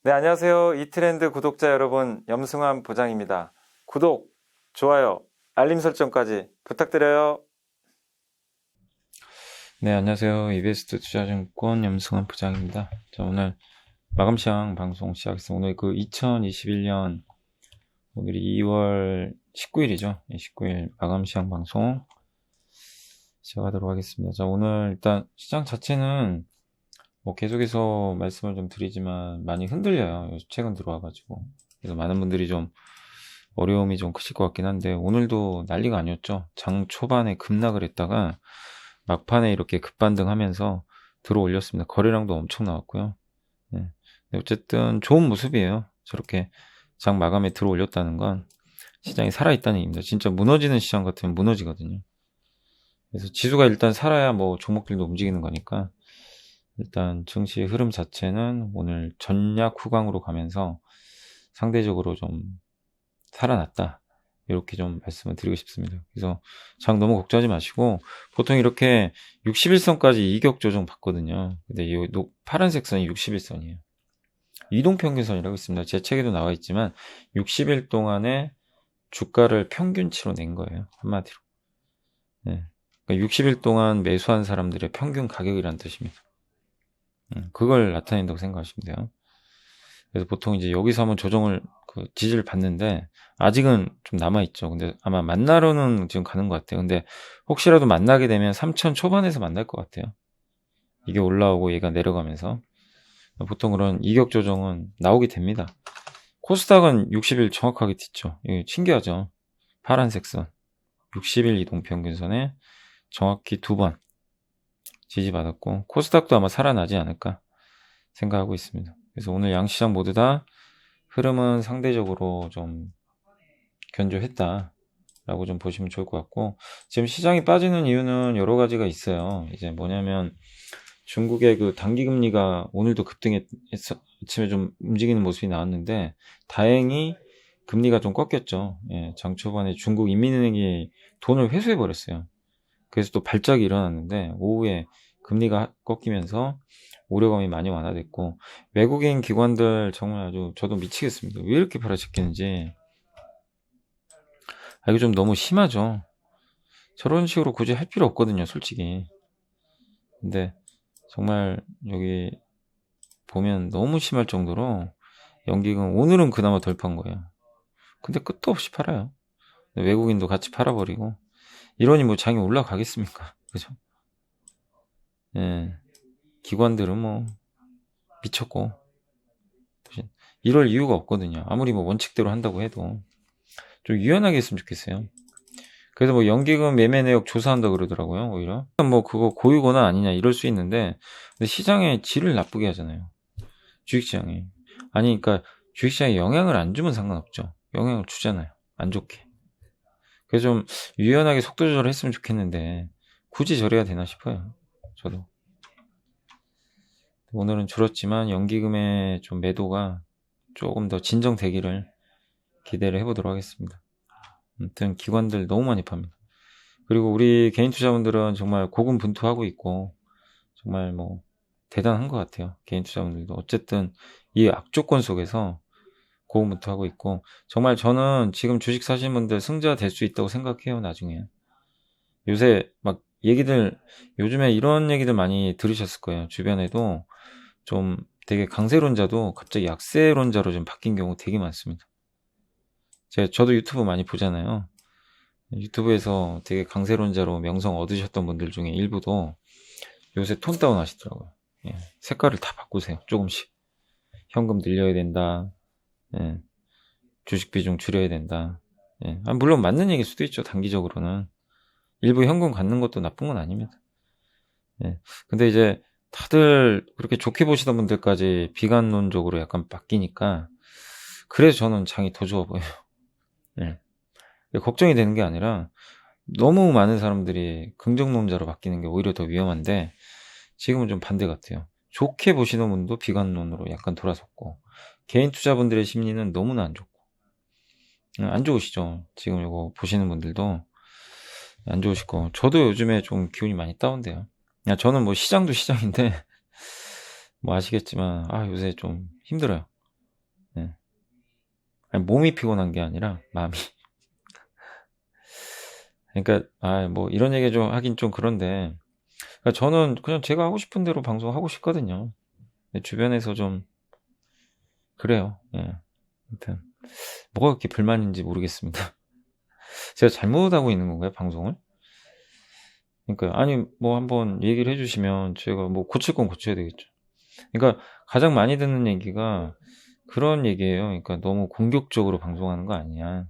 네, 안녕하세요. 이트렌드 구독자 여러분, 염승환 부장입니다. 구독, 좋아요, 알림 설정까지 부탁드려요. 네, 안녕하세요. 이베스트 투자증권 염승환 부장입니다. 자, 오늘 마감시황 방송 시작했습니다. 오늘 2021년 오늘이 2월 19일이죠. 19일 마감시황 방송 시작하도록 하겠습니다. 자, 오늘 일단 시장 자체는 계속해서 말씀을 좀 드리지만 많이 흔들려요. 최근 들어와가지고. 그래서 많은 분들이 좀 어려움이 좀 크실 것 같긴 한데, 오늘도 난리가 아니었죠. 장 초반에 급락을 했다가 막판에 이렇게 급반등하면서 들어 올렸습니다. 거래량도 엄청 나왔고요. 네. 어쨌든 좋은 모습이에요. 저렇게 장 마감에 들어 올렸다는 건 시장이 살아있다는 얘기입니다. 진짜 무너지는 시장 같으면 무너지거든요. 그래서 지수가 일단 살아야 종목들도 움직이는 거니까, 일단 증시 흐름 자체는 오늘 전략 후강으로 가면서 상대적으로 좀 살아났다, 이렇게 좀 말씀을 드리고 싶습니다. 그래서 장 너무 걱정하지 마시고, 보통 이렇게 61선까지 이격 조정 받거든요. 근데 이 파란색 선이 61선이에요. 이동평균선이라고 있습니다. 제 책에도 나와 있지만 60일 동안의 주가를 평균치로 낸 거예요, 한마디로. 네. 그러니까 60일 동안 매수한 사람들의 평균 가격이란 뜻입니다. 그걸 나타낸다고 생각하시면 돼요. 그래서 보통 이제 여기서 한번 조정을, 지지를 받는데, 아직은 좀 남아있죠. 근데 아마 만나러는 지금 가는 것 같아요. 근데 혹시라도 만나게 되면 3천 초반에서 만날 것 같아요. 이게 올라오고 얘가 내려가면서. 보통 그런 이격 조정은 나오게 됩니다. 코스닥은 60일 정확하게 뒤죠. 이게 신기하죠. 파란색 선. 60일 이동평균선에 정확히 2번 지지받았고, 코스닥도 아마 살아나지 않을까 생각하고 있습니다. 그래서 오늘 양시장 모두 다 흐름은 상대적으로 좀 견조했다라고 좀 보시면 좋을 것 같고, 지금 시장이 빠지는 이유는 여러 가지가 있어요. 이제 뭐냐면, 중국의 단기금리가 오늘도 급등해서 아침에 좀 움직이는 모습이 나왔는데, 다행히 금리가 좀 꺾였죠. 예, 장 초반에 중국 인민은행이 돈을 회수해버렸어요. 그래서 또 발작이 일어났는데, 오후에 금리가 꺾이면서 우려감이 많이 완화됐고, 외국인 기관들 정말 아주 저도 미치겠습니다. 왜 이렇게 팔아쳤겠는지. 이거 좀 너무 심하죠. 저런 식으로 굳이 할 필요 없거든요, 솔직히. 근데 정말 여기 보면 너무 심할 정도로 연기금 오늘은 그나마 덜 판 거예요. 근데 끝도 없이 팔아요. 외국인도 같이 팔아버리고, 이러니 장이 올라가겠습니까? 그죠? 예. 기관들은 미쳤고, 이럴 이유가 없거든요. 아무리 원칙대로 한다고 해도 좀 유연하게 했으면 좋겠어요. 그래서 연기금 매매 내역 조사한다 그러더라고요. 오히려 그거 고유거나 아니냐 이럴 수 있는데, 근데 시장의 질을 나쁘게 하잖아요, 주식시장이. 아니, 그러니까 주식시장에 영향을 안 주면 상관없죠. 영향을 주잖아요, 안 좋게. 그래서 좀 유연하게 속도 조절을 했으면 좋겠는데, 굳이 저래야 되나 싶어요, 저도. 오늘은 줄었지만 연기금의 좀 매도가 조금 더 진정되기를 기대를 해보도록 하겠습니다. 아무튼 기관들 너무 많이 팝니다. 그리고 우리 개인 투자분들은 정말 고군분투하고 있고, 정말 대단한 것 같아요. 개인 투자분들도 어쨌든 이 악조건 속에서 고군분투하고 있고, 정말 저는 지금 주식 사시는 분들 승자 될 수 있다고 생각해요, 나중에. 요새 요즘에 이런 얘기들 많이 들으셨을 거예요. 주변에도 좀 되게 강세론자도 갑자기 약세론자로 좀 바뀐 경우 되게 많습니다. 저도 유튜브 많이 보잖아요. 유튜브에서 되게 강세론자로 명성 얻으셨던 분들 중에 일부도 요새 톤 다운 하시더라고요. 예, 색깔을 다 바꾸세요, 조금씩. 현금 늘려야 된다. 예, 주식 비중 줄여야 된다. 예, 물론 맞는 얘기일 수도 있죠, 단기적으로는. 일부 현금 갖는 것도 나쁜 건 아닙니다. 예, 근데 이제 다들 그렇게 좋게 보시던 분들까지 비관론적으로 약간 바뀌니까, 그래서 저는 장이 더 좋아 보여요. 예. 걱정이 되는 게 아니라, 너무 많은 사람들이 긍정론자로 바뀌는 게 오히려 더 위험한데, 지금은 좀 반대 같아요. 좋게 보시는 분도 비관론으로 약간 돌아섰고, 개인 투자분들의 심리는 너무나 안 좋고, 안 좋으시죠. 지금 이거 보시는 분들도 안 좋으실 거. 저도 요즘에 좀 기운이 많이 다운돼요. 저는 시장도 시장인데, 아시겠지만, 요새 좀 힘들어요. 아니, 몸이 피곤한 게 아니라 마음이. 그러니까 뭐 이런 얘기 좀 하긴 좀 그런데, 그러니까 저는 그냥 제가 하고 싶은 대로 방송하고 싶거든요. 근데 주변에서 좀 그래요. 예. 아무튼 뭐가 그렇게 불만인지 모르겠습니다. 제가 잘못하고 있는 건가요, 방송을? 그러니까 아니 뭐 한번 얘기를 해주시면 제가 뭐 고칠 건 고쳐야 되겠죠. 그러니까 가장 많이 듣는 얘기가 그런 얘기예요. 그러니까 너무 공격적으로 방송하는 거 아니냐.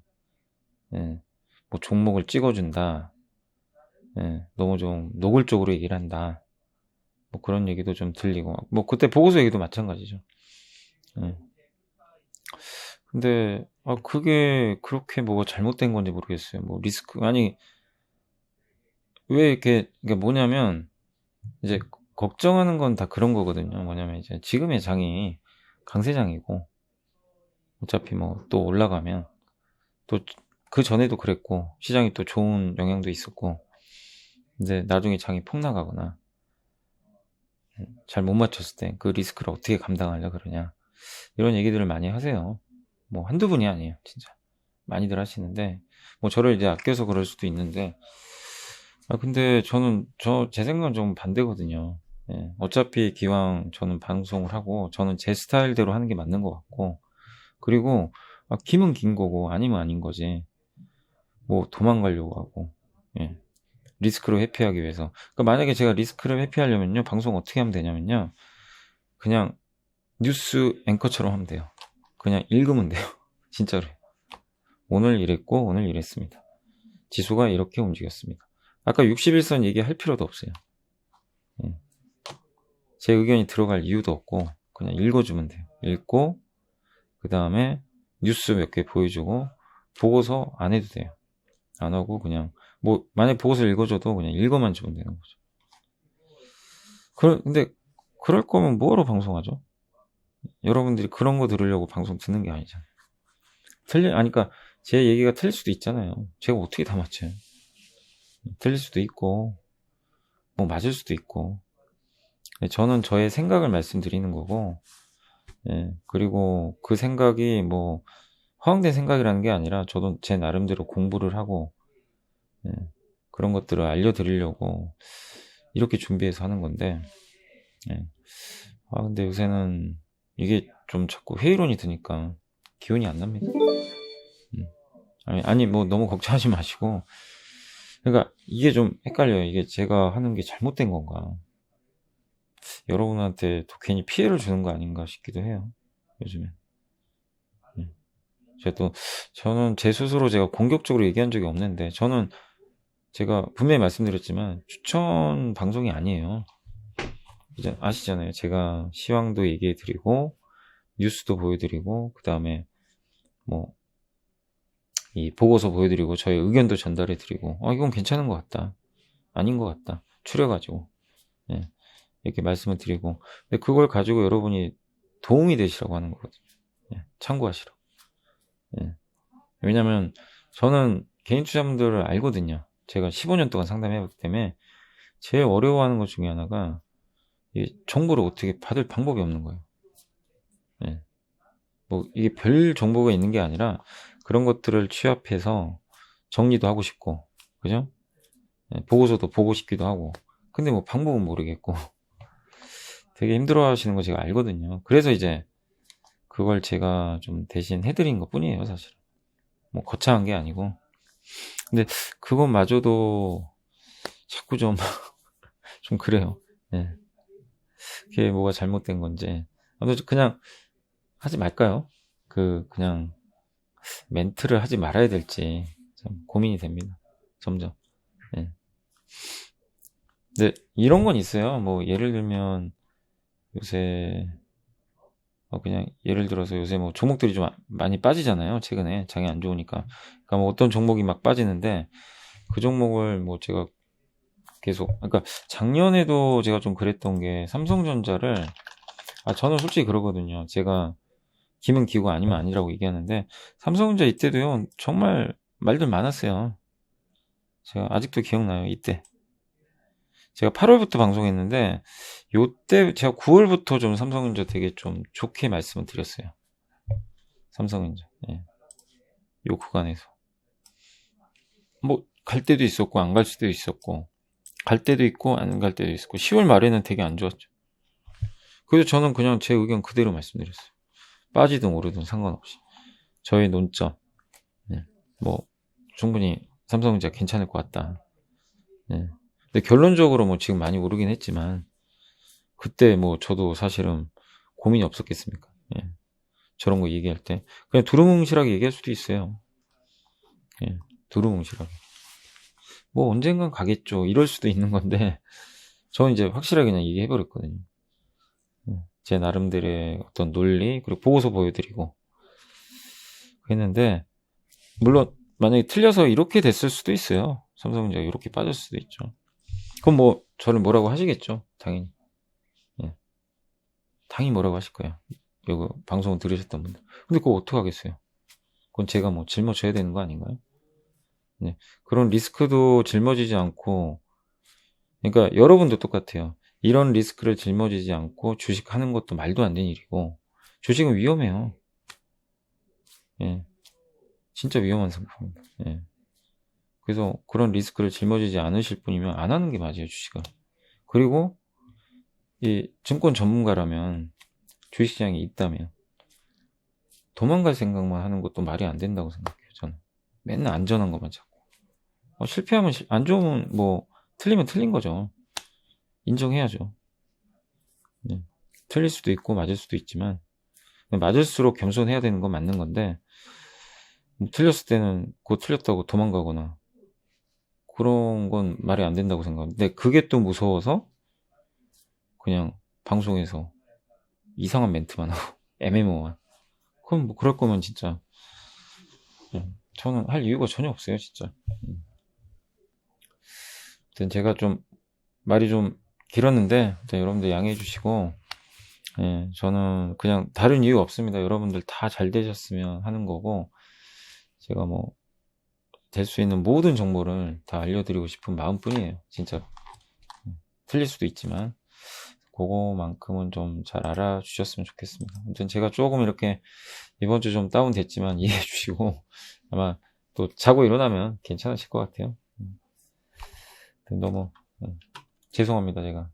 예. 뭐 종목을 찍어준다. 예. 너무 좀 노골적으로 얘기를 한다. 뭐 그런 얘기도 좀 들리고, 뭐 그때 보고서 얘기도 마찬가지죠. 예. 근데 그게 그렇게 뭐가 잘못된 건지 모르겠어요. 뭐 리스크 아니 왜 이렇게 이게 뭐냐면 이제 걱정하는 건 다 그런 거거든요. 뭐냐면 이제 지금의 장이 강세장이고 어차피 뭐 또 올라가면 또 그 전에도 그랬고 시장이 또 좋은 영향도 있었고 이제 나중에 장이 폭락하거나 잘 못 맞췄을 때 그 리스크를 어떻게 감당하려 그러냐 이런 얘기들을 많이 하세요. 뭐 한두 분이 아니에요, 진짜. 많이들 하시는데 뭐 저를 이제 아껴서 그럴 수도 있는데 근데 저는 제 생각은 좀 반대거든요. 예, 어차피 기왕 저는 방송을 하고 저는 제 스타일대로 하는 게 맞는 것 같고 그리고 기면 긴 거고 아니면 아닌 거지 뭐 도망가려고 하고 예, 리스크로 회피하기 위해서 그러니까 만약에 제가 리스크를 회피하려면요 방송 어떻게 하면 되냐면요 그냥 뉴스 앵커처럼 하면 돼요. 그냥 읽으면 돼요. 진짜로 오늘 이랬고 오늘 이랬습니다. 지수가 이렇게 움직였습니다. 아까 61선 얘기할 필요도 없어요. 예. 제 의견이 들어갈 이유도 없고 그냥 읽어주면 돼요. 읽고 그 다음에 뉴스 몇 개 보여주고 보고서 안 해도 돼요. 안 하고 그냥 뭐 만약 보고서 읽어줘도 그냥 읽어만 주면 되는 거죠. 근데 그럴 거면 뭐하러 방송하죠? 여러분들이 그런 거 들으려고 방송 듣는 게 아니잖아요. 그러니까 제 얘기가 틀릴 수도 있잖아요. 제가 어떻게 다 맞춰요? 틀릴 수도 있고 뭐 맞을 수도 있고 저는 저의 생각을 말씀드리는 거고 예, 그리고 그 생각이 뭐 허황된 생각이라는 게 아니라 저도 제 나름대로 공부를 하고 예, 그런 것들을 알려드리려고 이렇게 준비해서 하는 건데 예. 근데 요새는 이게 좀 자꾸 회의론이 드니까 기운이 안 납니다. 아니 뭐 너무 걱정하지 마시고 그러니까 이게 좀 헷갈려요. 이게 제가 하는 게 잘못된 건가 여러분한테 또 괜히 피해를 주는 거 아닌가 싶기도 해요. 요즘에 저는 제 스스로 제가 공격적으로 얘기한 적이 없는데 저는 제가 분명히 말씀드렸지만 추천 방송이 아니에요. 이제 아시잖아요. 제가 시황도 얘기해 드리고 뉴스도 보여드리고 그 다음에 뭐 이 보고서 보여드리고 저의 의견도 전달해 드리고 이건 괜찮은 것 같다 아닌 것 같다 추려가지고 예, 이렇게 말씀을 드리고 근데 그걸 가지고 여러분이 도움이 되시라고 하는 거거든요. 예, 참고하시라고. 예. 왜냐면 저는 개인 투자분들을 알거든요. 제가 15년 동안 상담해봤기 때문에 제일 어려워하는 것 중에 하나가 이 정보를 어떻게 받을 방법이 없는 거예요. 예. 뭐 이게 별 정보가 있는 게 아니라 그런 것들을 취합해서 정리도 하고 싶고 그죠? 예, 보고서도 보고 싶기도 하고 근데 뭐 방법은 모르겠고 되게 힘들어 하시는 거 제가 알거든요. 그래서 이제 그걸 제가 좀 대신 해드린 것 뿐이에요, 사실. 뭐 거창한 게 아니고. 근데 그것마저도 자꾸 좀 그래요. 예. 그게 뭐가 잘못된 건지. 아무튼 그냥 하지 말까요? 그냥 멘트를 하지 말아야 될지 참 고민이 됩니다. 점점. 예. 근데 이런 건 있어요. 뭐 예를 들면 요새 그냥 예를 들어서 요새 뭐 종목들이 좀 많이 빠지잖아요. 최근에 장이 안 좋으니까. 그러니까 뭐 어떤 종목이 막 빠지는데 그 종목을 뭐 제가 계속 그러니까 작년에도 제가 좀 그랬던 게 삼성전자를 저는 솔직히 그러거든요. 제가 기면 기고 아니면 아니라고 얘기하는데 삼성전자 이때도요. 정말 말들 많았어요. 제가 아직도 기억나요. 이때. 제가 8월부터 방송했는데 요때 제가 9월부터 좀 삼성전자 되게 좀 좋게 말씀을 드렸어요. 삼성전자. 예. 요 구간에서. 뭐, 갈 때도 있었고, 안 갈 수도 있었고, 갈 때도 있고, 안 갈 때도 있었고, 10월 말에는 되게 안 좋았죠. 그래서 저는 그냥 제 의견 그대로 말씀드렸어요. 빠지든 오르든 상관없이. 저의 논점. 네. 뭐, 충분히 삼성전자 괜찮을 것 같다. 네. 근데 결론적으로 뭐 지금 많이 오르긴 했지만, 그때 뭐 저도 사실은 고민이 없었겠습니까? 예. 저런 거 얘기할 때. 그냥 두루뭉실하게 얘기할 수도 있어요. 예. 두루뭉실하게. 뭐 언젠간 가겠죠. 이럴 수도 있는 건데, 저는 이제 확실하게 그냥 얘기해버렸거든요. 제 나름대로의 어떤 논리, 그리고 보고서 보여드리고. 했는데, 물론, 만약에 틀려서 이렇게 됐을 수도 있어요. 삼성전자가 이렇게 빠질 수도 있죠. 그럼 뭐, 저를 뭐라고 하시겠죠. 당연히. 예. 당연히 뭐라고 하실 거예요. 이거 방송을 들으셨던 분들. 근데 그거 어떡하겠어요. 그건 제가 뭐 짊어져야 되는 거 아닌가요? 네. 그런 리스크도 짊어지지 않고, 그러니까 여러분도 똑같아요. 이런 리스크를 짊어지지 않고 주식하는 것도 말도 안 되는 일이고, 주식은 위험해요. 예. 진짜 위험한 상품입니다. 예. 그래서 그런 리스크를 짊어지지 않으실 분이면 안 하는 게 맞아요, 주식은. 그리고 이 증권 전문가라면, 주식시장에 있다면 도망갈 생각만 하는 것도 말이 안 된다고 생각해요. 저는 맨날 안전한 것만 찾고, 실패하면 안 좋으면 뭐 틀리면 틀린 거죠. 인정해야죠. 네. 틀릴 수도 있고 맞을 수도 있지만, 맞을수록 겸손해야 되는 건 맞는 건데, 뭐 틀렸을 때는 그거 틀렸다고 도망가거나 그런 건 말이 안 된다고 생각하는데, 그게 또 무서워서 그냥 방송에서 이상한 멘트만 하고 애매모호한. 그럼 뭐 그럴 거면 진짜 저는 할 이유가 전혀 없어요, 진짜. 아무튼 제가 좀 말이 좀 길었는데 여러분들 양해해 주시고, 예, 저는 그냥 다른 이유 없습니다. 여러분들 다 잘 되셨으면 하는 거고, 제가 뭐 될 수 있는 모든 정보를 다 알려드리고 싶은 마음뿐이에요. 진짜 틀릴 수도 있지만 그거만큼은 좀 잘 알아주셨으면 좋겠습니다. 아무튼 제가 조금 이렇게 이번 주 좀 다운됐지만 이해해 주시고, 아마 또 자고 일어나면 괜찮으실 것 같아요. 너무 죄송합니다. 제가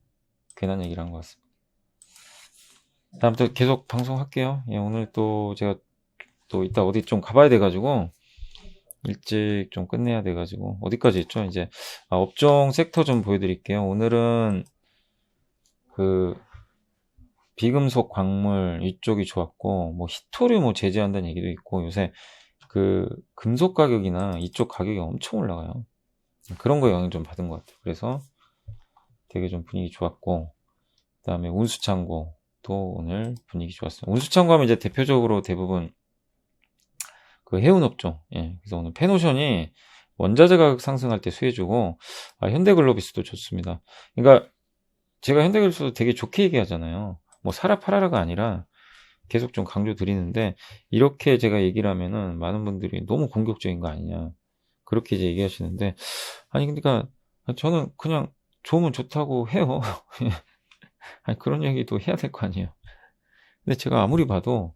괜한 얘기를 한 것 같습니다. 다음부터 계속 방송할게요. 예, 오늘 또 제가 또 이따 어디 좀 가봐야 돼가지고 일찍 좀 끝내야 돼가지고, 어디까지 했죠? 이제 업종 섹터 좀 보여드릴게요. 오늘은 그 비금속 광물 이쪽이 좋았고, 뭐 히토류 뭐 제재한다는 얘기도 있고, 요새 그 금속 가격이나 이쪽 가격이 엄청 올라가요. 그런 거 영향 좀 받은 것 같아요. 그래서 되게 좀 분위기 좋았고, 그 다음에 운수창고도 오늘 분위기 좋았어요. 운수창고 하면 이제 대표적으로 대부분 그 해운업종. 예. 그래서 오늘 페노션이 원자재 가격 상승할 때 수혜주고, 현대글로비스도 좋습니다. 그러니까 제가 현대글로비스도 되게 좋게 얘기하잖아요. 뭐 사라 팔아라가 아니라 계속 좀 강조 드리는데, 이렇게 제가 얘기를 하면은 많은 분들이 너무 공격적인 거 아니냐, 그렇게 이제 얘기하시는데, 아니 그러니까 저는 그냥 좋으면 좋다고 해요. 아니 그런 얘기도 해야 될 거 아니에요. 근데 제가 아무리 봐도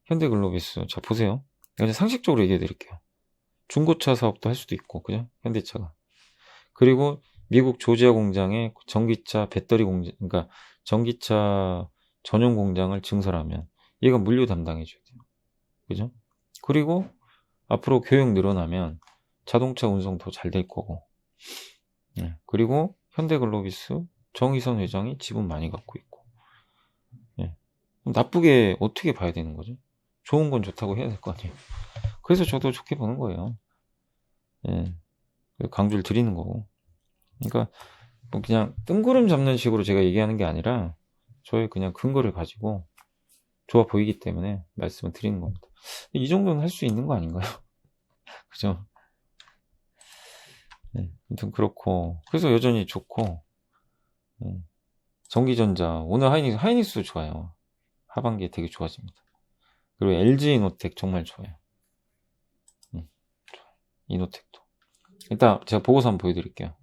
현대글로비스, 자 보세요. 그냥 상식적으로 얘기해 드릴게요. 중고차 사업도 할 수도 있고, 그죠? 현대차가. 그리고 미국 조지아 공장에 전기차 배터리 공장, 그러니까 전기차 전용 공장을 증설하면 얘가 물류 담당해 줘야 돼요. 그죠? 그리고 앞으로 교육 늘어나면 자동차 운송 더 잘 될 거고. 네. 그리고 현대글로비스 정의선 회장이 지분 많이 갖고 있고. 네. 나쁘게 어떻게 봐야 되는 거죠? 좋은 건 좋다고 해야 될 거 아니에요. 그래서 저도 좋게 보는 거예요. 예. 강조를 드리는 거고. 그러니까 뭐 그냥 뜬구름 잡는 식으로 제가 얘기하는 게 아니라 저의 그냥 근거를 가지고 좋아 보이기 때문에 말씀을 드리는 겁니다. 이 정도는 할 수 있는 거 아닌가요? 그죠? 네, 아무튼 그렇고, 그래서 여전히 좋고, 전기전자 오늘 하이닉스도 좋아요. 하반기에 되게 좋아집니다. 그리고 LG 이노텍 정말 좋아요. 이노텍도 일단 제가 보고서 한번 보여드릴게요.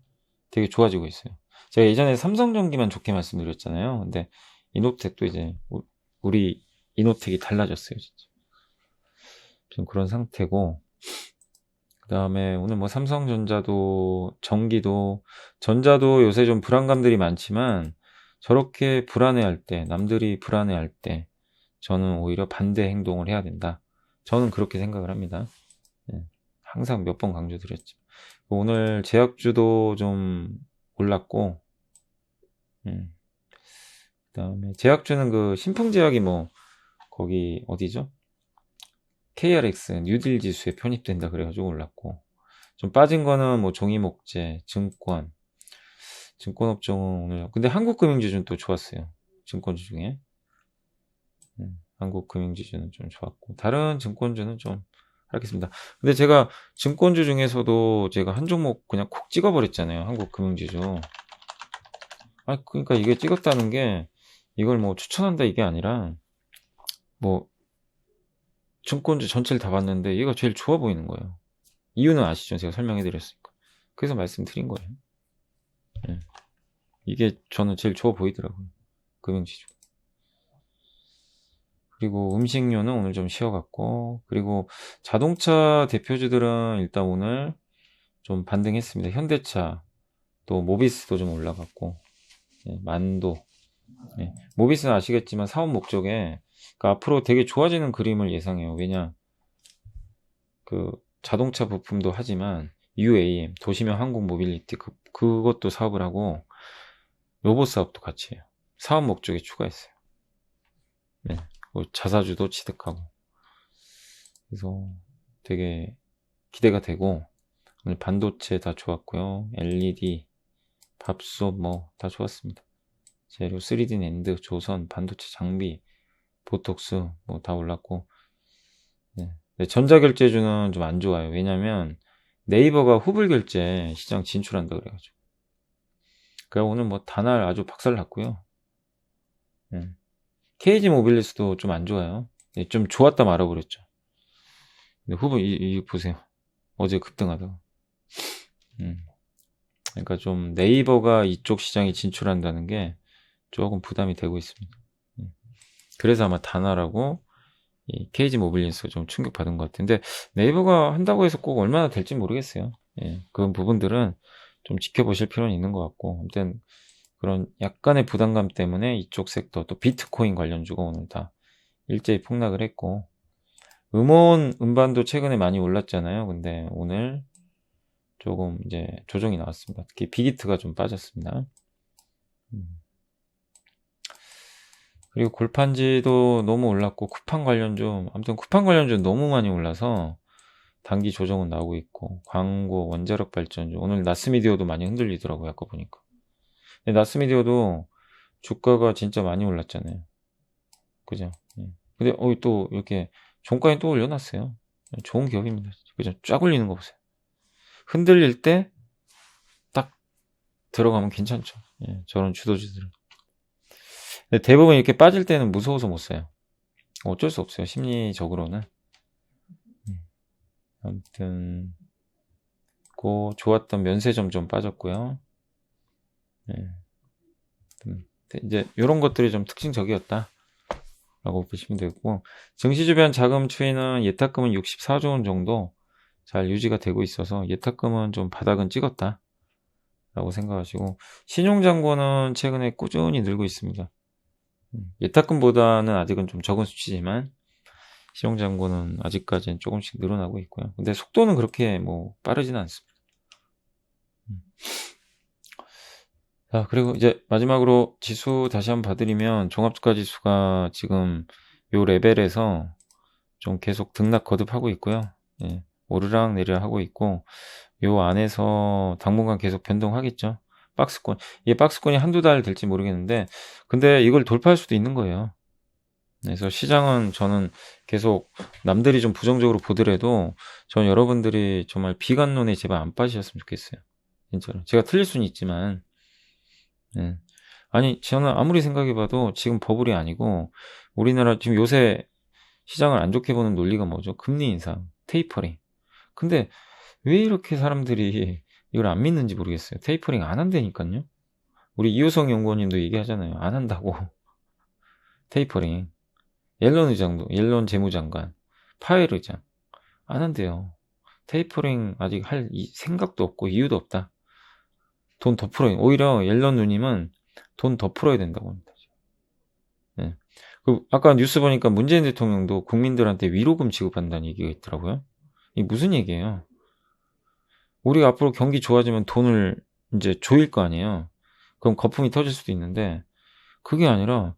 되게 좋아지고 있어요. 제가 예전에 삼성전기만 좋게 말씀드렸잖아요. 근데 이노텍도 이제 우리 이노텍이 달라졌어요, 진짜. 지금 그런 상태고, 그 다음에 오늘 뭐 삼성전자도, 전기도, 전자도 요새 좀 불안감들이 많지만 저렇게 불안해할 때, 남들이 불안해할 때 저는 오히려 반대 행동을 해야 된다. 저는 그렇게 생각을 합니다. 예, 항상 몇 번 강조드렸죠. 오늘 제약주도 좀 올랐고, 그 다음에 제약주는 그 신풍제약이 뭐 거기 어디죠? KRX 뉴딜 지수에 편입된다 그래가지고 올랐고, 좀 빠진 거는 뭐 종이목재, 증권업종은 오늘, 근데 한국금융지주는 또 좋았어요. 증권주 중에. 한국금융지주는 좀 좋았고, 다른 증권주는 좀 하락했습니다. 근데 제가 증권주 중에서도 제가 한 종목 그냥 콕 찍어버렸잖아요. 한국금융지주. 그러니까 이게 찍었다는 게 이걸 뭐 추천한다 이게 아니라, 뭐 증권주 전체를 다 봤는데 얘가 제일 좋아 보이는 거예요. 이유는 아시죠? 제가 설명해 드렸으니까. 그래서 말씀드린 거예요. 예. 이게 저는 제일 좋아 보이더라고요. 금융지주. 그리고 음식료는 오늘 좀 쉬어갔고, 그리고 자동차 대표주들은 일단 오늘 좀 반등했습니다. 현대차, 또 모비스도 좀 올라갔고, 예, 만도. 예. 모비스는 아시겠지만 사업 목적에, 그러니까 앞으로 되게 좋아지는 그림을 예상해요. 왜냐, 그 자동차 부품도 하지만 UAM, 도시명 항공 모빌리티, 그것도 사업을 하고 로봇 사업도 같이 해요. 사업 목적에 추가했어요. 네. 자사주도 취득하고. 그래서 되게 기대가 되고, 오늘 반도체 다 좋았고요. LED, 밥솥 뭐 다 좋았습니다. 재료 3D 낸드, 조선, 반도체 장비, 보톡스 뭐 다 올랐고. 네. 전자결제주는 좀 안 좋아요. 왜냐면 네이버가 후불결제 시장 진출한다 그래가지고. 그래서 오늘 뭐 다날 아주 박살 났고요. KG 모빌리스도 좀 안 좋아요. 좀 좋았다 말아버렸죠. 근데 이 보세요. 어제 급등하다가. 그러니까 좀 네이버가 이쪽 시장에 진출한다는 게 조금 부담이 되고 있습니다. 그래서 아마 다나라고 이 KG 모빌리스가 좀 충격받은 것 같은데, 네이버가 한다고 해서 꼭 얼마나 될지 모르겠어요. 그런 부분들은 좀 지켜보실 필요는 있는 것 같고, 아무튼 그런 약간의 부담감 때문에 이쪽 섹터, 또 비트코인 관련주가 오늘 다 일제히 폭락을 했고, 음반도 최근에 많이 올랐잖아요. 근데 오늘 조금 이제 조정이 나왔습니다. 특히 빅히트가 좀 빠졌습니다. 그리고 골판지도 너무 올랐고, 쿠팡 관련주, 아무튼 쿠팡 관련주 너무 많이 올라서 단기 조정은 나오고 있고, 광고, 원자력 발전주, 오늘 나스미디어도 많이 흔들리더라고요. 아까 보니까. 근데 나스미디어도 주가가 진짜 많이 올랐잖아요. 그죠? 근데 또 이렇게 종가에 또 올려놨어요. 좋은 기업입니다. 그죠? 쫙 올리는 거 보세요. 흔들릴 때 딱 들어가면 괜찮죠. 저런 주도주들은. 근데 대부분 이렇게 빠질 때는 무서워서 못 사요. 어쩔 수 없어요. 심리적으로는. 아무튼 좋았던 면세점 좀 빠졌고요. 이제 이런 것들이 좀 특징적이었다 라고 보시면 되고, 증시 주변 자금 추이는 예탁금은 64조 원 정도 잘 유지가 되고 있어서 예탁금은 좀 바닥은 찍었다 라고 생각하시고, 신용잔고는 최근에 꾸준히 늘고 있습니다. 예탁금보다는 아직은 좀 적은 수치지만 신용잔고는 아직까지는 조금씩 늘어나고 있고요. 근데 속도는 그렇게 뭐 빠르지는 않습니다. 자, 그리고 이제 마지막으로 지수 다시 한번 봐드리면, 종합주가 지수가 지금 요 레벨에서 좀 계속 등락 거듭하고 있고요. 오르락 내리락 하고 있고, 요 안에서 당분간 계속 변동하겠죠. 박스권. 이게 박스권이 한두 달 될지 모르겠는데, 근데 이걸 돌파할 수도 있는 거예요. 그래서 시장은 저는 계속 남들이 좀 부정적으로 보더라도 저는 여러분들이 정말 비관론에 제발 안 빠지셨으면 좋겠어요. 진짜로. 제가 틀릴 수는 있지만, 아니, 저는 아무리 생각해봐도 지금 버블이 아니고, 우리나라 지금 요새 시장을 안 좋게 보는 논리가 뭐죠? 금리 인상, 테이퍼링. 근데 왜 이렇게 사람들이 이걸 안 믿는지 모르겠어요. 테이퍼링 안 한다니까요. 우리 이호성 연구원님도 얘기하잖아요. 안 한다고. 테이퍼링. 옐런 재무장관, 파웰 의장 안 한대요. 테이퍼링 아직 할 생각도 없고 이유도 없다. 돈 더 풀어야, 오히려 옐런 누님은 돈 더 풀어야 된다고 합니다. 네. 아까 뉴스 보니까 문재인 대통령도 국민들한테 위로금 지급한다는 얘기가 있더라고요. 이게 무슨 얘기예요? 우리가 앞으로 경기 좋아지면 돈을 이제 조일 거 아니에요. 그럼 거품이 터질 수도 있는데 그게 아니라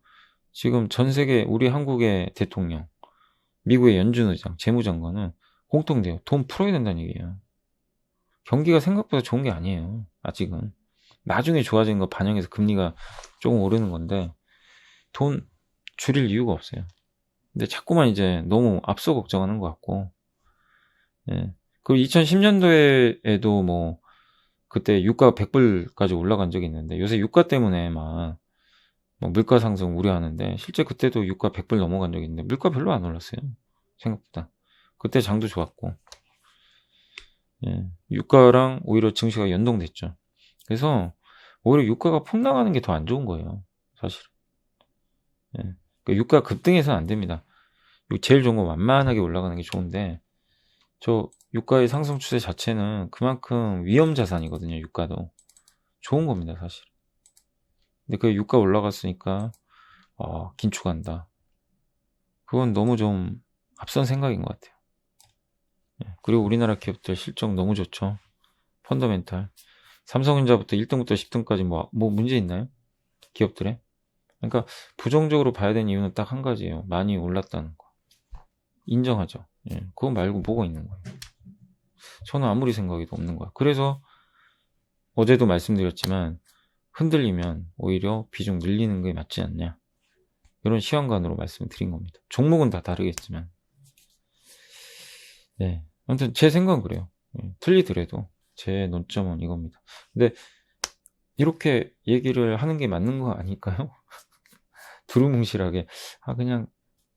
지금 전 세계 우리 한국의 대통령, 미국의 연준 의장, 재무장관은 공통돼요. 돈 풀어야 된다는 얘기예요. 경기가 생각보다 좋은 게 아니에요. 아직은. 나중에 좋아지는 거 반영해서 금리가 조금 오르는 건데 돈 줄일 이유가 없어요. 근데 자꾸만 이제 너무 앞서 걱정하는 것 같고, 예. 그리고 2010년도에도 뭐 그때 유가 100불까지 올라간 적이 있는데 요새 유가 때문에 막 물가 상승 우려하는데 실제 그때도 유가 100불 넘어간 적이 있는데 물가 별로 안 올랐어요. 생각보다. 그때 장도 좋았고, 예. 유가랑 오히려 증시가 연동됐죠. 그래서 오히려 유가가 폭락하는 게 더 안 좋은 거예요. 사실. 예. 그러니까 유가 급등해서는 안 됩니다. 제일 좋은 건 완만하게 올라가는 게 좋은데 저 유가의 상승 추세 자체는 그만큼 위험 자산이거든요. 유가도 좋은 겁니다, 사실. 근데 그 유가 올라갔으니까 긴축한다. 그건 너무 좀 앞선 생각인 것 같아요. 예. 그리고 우리나라 기업들 실적 너무 좋죠. 펀더멘탈. 삼성전자부터 1등부터 10등까지 뭐 문제 있나요? 기업들에? 그러니까 부정적으로 봐야 되는 이유는 딱 한 가지예요. 많이 올랐다는 거. 인정하죠. 예. 그거 말고 뭐가 있는 거예요. 저는 아무리 생각해도 없는 거야. 그래서 어제도 말씀드렸지만 흔들리면 오히려 비중 늘리는 게 맞지 않냐. 이런 시황관으로 말씀드린 겁니다. 종목은 다 다르겠지만. 네. 아무튼 제 생각은 그래요. 예. 틀리더라도 제 논점은 이겁니다. 근데 이렇게 얘기를 하는 게 맞는 거 아닐까요? 두루뭉실하게 그냥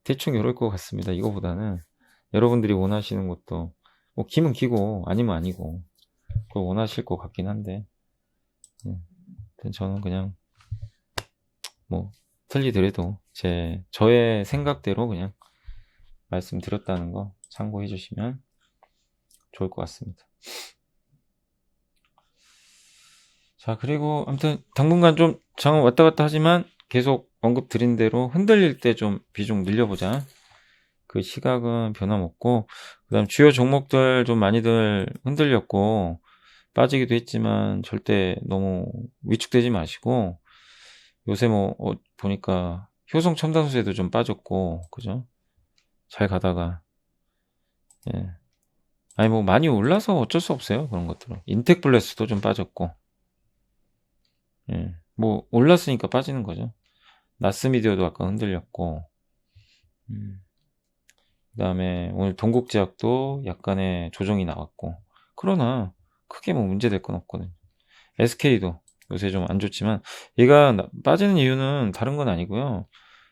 대충 이럴 것 같습니다. 이거보다는 여러분들이 원하시는 것도 뭐 기면 기고 아니면 아니고 그걸 원하실 것 같긴 한데 저는 그냥 뭐 틀리더라도 저의 생각대로 그냥 말씀드렸다는 거 참고해 주시면 좋을 것 같습니다. 자, 그리고 아무튼 당분간 좀 장은 왔다 갔다 하지만 계속 언급 드린 대로 흔들릴 때 좀 비중 늘려보자. 그 시각은 변함없고, 그 다음 주요 종목들 좀 많이들 흔들렸고, 빠지기도 했지만 절대 너무 위축되지 마시고, 요새 보니까 효성 첨단소재도 좀 빠졌고, 그죠? 잘 가다가, 예. 아니, 많이 올라서 어쩔 수 없어요. 그런 것들은. 인텍블레스도 좀 빠졌고, 예. 올랐으니까 빠지는 거죠. 나스미디어도 아까 흔들렸고, 그 다음에 오늘 동국제약도 약간의 조정이 나왔고, 그러나 크게 문제될 건 없거든요. SK도 요새 좀 안 좋지만 얘가 빠지는 이유는 다른 건 아니고요.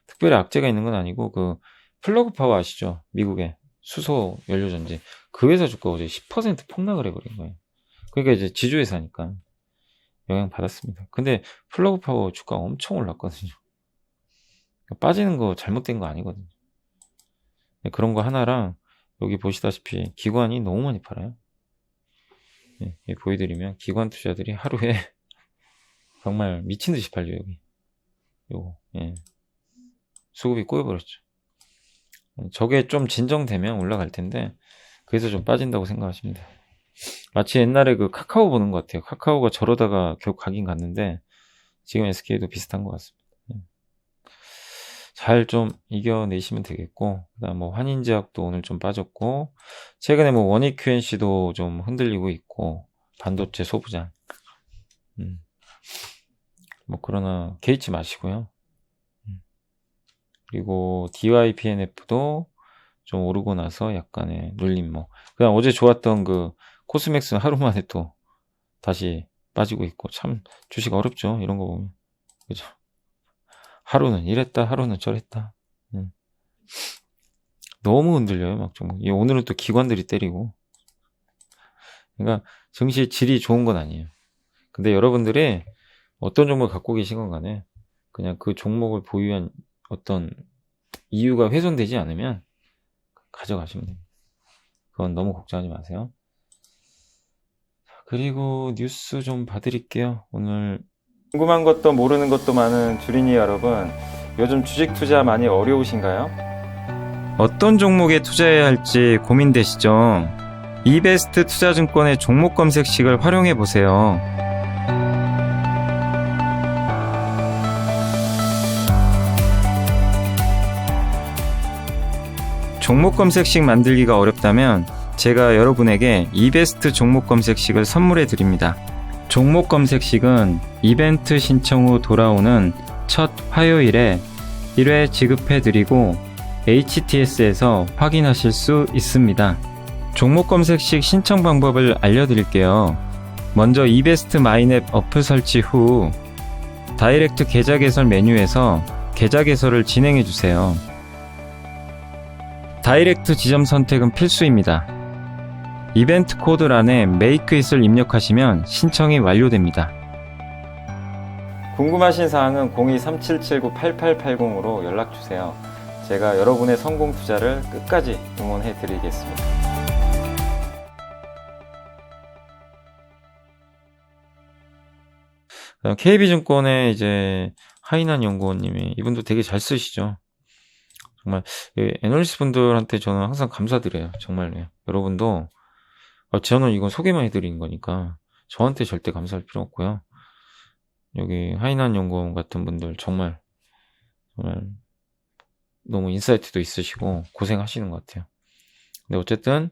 특별히 악재가 있는 건 아니고 그 플러그 파워 아시죠? 미국의 수소 연료전지 그 회사 주가 어제 10% 폭락을 해버린 거예요. 그러니까 이제 지주회사니까 영향 받았습니다. 근데 플러그 파워 주가 엄청 올랐거든요. 빠지는 거 잘못된 거 아니거든요. 그런 거 하나랑 여기 보시다시피 기관이 너무 많이 팔아요. 예, 보여드리면 기관 투자들이 하루에 정말 미친 듯이 팔죠. 여기 요거 수급이 꼬여버렸죠. 저게 좀 진정되면 올라갈 텐데 그래서 좀 빠진다고 생각하시면 돼요. 마치 옛날에 그 카카오 보는 것 같아요. 카카오가 저러다가 결국 가긴 갔는데 지금 SK도 비슷한 것 같습니다. 잘 좀 이겨내시면 되겠고, 그다음 환인제약도 오늘 좀 빠졌고, 최근에 원익 QNC도 좀 흔들리고 있고, 반도체 소부장. 그러나 개의치 마시고요. 그리고 DYPNF도 좀 오르고 나서 약간의 눌림 그다음 어제 좋았던 그 코스맥스는 하루 만에 또 다시 빠지고 있고, 참 주식 어렵죠. 이런 거 보면. 그죠? 하루는 이랬다, 하루는 저랬다. 너무 흔들려요, 막 좀. 오늘은 또 기관들이 때리고. 그러니까 증시 질이 좋은 건 아니에요. 근데 여러분들이 어떤 종목을 갖고 계신 건 간에 그냥 그 종목을 보유한 어떤 이유가 훼손되지 않으면 가져가시면 됩니다. 그건 너무 걱정하지 마세요. 그리고 뉴스 좀 봐드릴게요. 오늘 궁금한 것도 모르는 것도 많은 주린이 여러분, 요즘 주식 투자 많이 어려우신가요? 어떤 종목에 투자해야 할지 고민되시죠? 이베스트 투자증권의 종목 검색식을 활용해 보세요. 종목 검색식 만들기가 어렵다면 제가 여러분에게 이베스트 종목 검색식을 선물해 드립니다. 종목 검색식은 이벤트 신청 후 돌아오는 첫 화요일에 1회 지급해 드리고 HTS에서 확인하실 수 있습니다. 종목 검색식 신청 방법을 알려드릴게요. 먼저 이베스트 마이넷 어플 설치 후 다이렉트 계좌 개설 메뉴에서 계좌 개설을 진행해 주세요. 다이렉트 지점 선택은 필수입니다. 이벤트 코드란에 Make It을 입력하시면 신청이 완료됩니다. 궁금하신 사항은 02-3779-8880으로 연락주세요. 제가 여러분의 성공 투자를 끝까지 응원해 드리겠습니다. KB증권의 이제 하인한 연구원님이, 이분도 되게 잘 쓰시죠. 정말 애널리스트 분들한테 저는 항상 감사드려요. 정말로요. 여러분도 저는 이건 소개만 해드리는 거니까 저한테 절대 감사할 필요 없고요. 여기 하인한 연구원 같은 분들 정말 너무 인사이트도 있으시고 고생하시는 것 같아요. 근데 어쨌든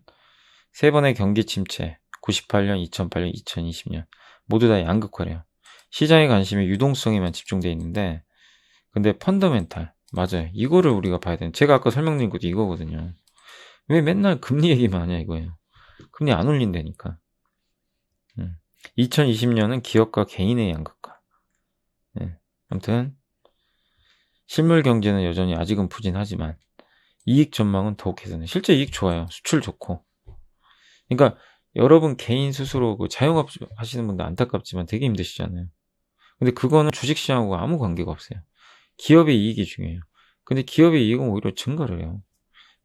세 번의 경기 침체, 98년, 2008년, 2020년 모두 다 양극화래요. 시장의 관심이 유동성에만 집중되어 있는데, 근데 펀더멘탈, 맞아요. 이거를 우리가 봐야 되는, 제가 아까 설명드린 것도 이거거든요. 왜 맨날 금리 얘기만 하냐 이거예요. 금리 안 올린다니까. 2020년은 기업과 개인의 양극화. 아무튼 실물 경제는 여전히 아직은 부진하지만 이익 전망은 더욱 개선해. 실제 이익 좋아요. 수출 좋고. 그러니까 여러분 개인 스스로 자영업 하시는 분들 안타깝지만 되게 힘드시잖아요. 근데 그거는 주식시장하고 아무 관계가 없어요. 기업의 이익이 중요해요. 근데 기업의 이익은 오히려 증가를 해요.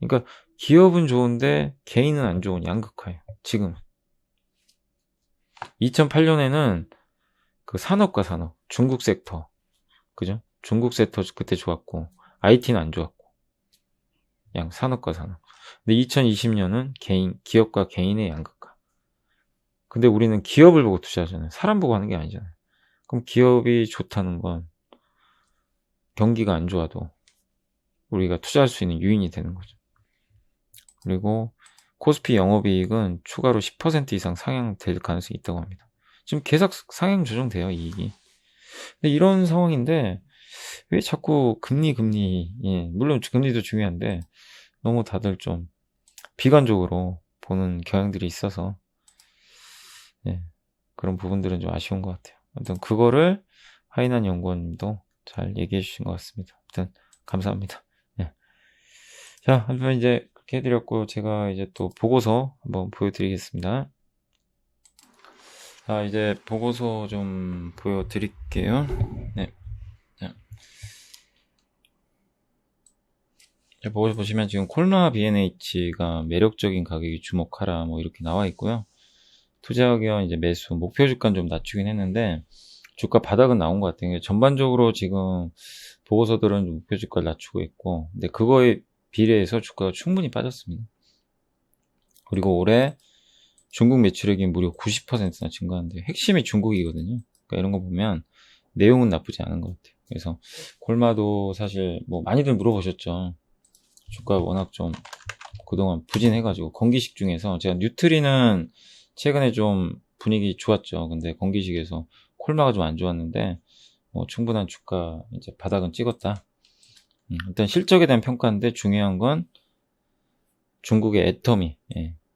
그러니까 기업은 좋은데 개인은 안 좋은 양극화예요. 지금 2008년에는 그 산업과 산업, 중국 섹터, 그죠? 중국 섹터 그때 좋았고 IT는 안 좋았고, 산업과 산업. 근데 2020년은 기업과 개인의 양극화. 근데 우리는 기업을 보고 투자하잖아요. 사람 보고 하는 게 아니잖아요. 그럼 기업이 좋다는 건 경기가 안 좋아도 우리가 투자할 수 있는 요인이 되는 거죠. 그리고 코스피 영업이익은 추가로 10% 이상 상향될 가능성이 있다고 합니다. 지금 계속 상향 조정돼요, 이익이. 근데 이런 상황인데 왜 자꾸 금리, 물론 금리도 중요한데 너무 다들 좀 비관적으로 보는 경향들이 있어서 그런 부분들은 좀 아쉬운 것 같아요. 아무튼 그거를 하인한 연구원님도 잘 얘기해 주신 것 같습니다. 아무튼 감사합니다. 자, 한번 이제 그렇게 해드렸고, 제가 이제 또 보고서 한번 보여드리겠습니다. 자, 이제 보고서 좀 보여드릴게요. 자, 보고서 보시면 지금 콜마 B&H가 매력적인 가격이 주목하라 뭐 이렇게 나와 있고요. 투자 의견 이제 매수 목표 주가는 좀 낮추긴 했는데 주가 바닥은 나온 것 같아요. 전반적으로 지금 보고서들은 목표 주가를 낮추고 있고, 근데 그거에 비례해서 주가가 충분히 빠졌습니다. 그리고 올해 중국 매출액이 무려 90%나 증가하는데 핵심이 중국이거든요. 그러니까 이런 거 보면 내용은 나쁘지 않은 것 같아요. 그래서 콜마도 사실 뭐 많이들 물어보셨죠. 주가 워낙 좀 그동안 부진해가지고, 건기식 중에서 제가 뉴트리는 최근에 좀 분위기 좋았죠. 근데 건기식에서 콜마가 좀 안 좋았는데 뭐 충분한 주가 이제 바닥은 찍었다. 일단 실적에 대한 평가인데 중요한 건 중국의 애터미.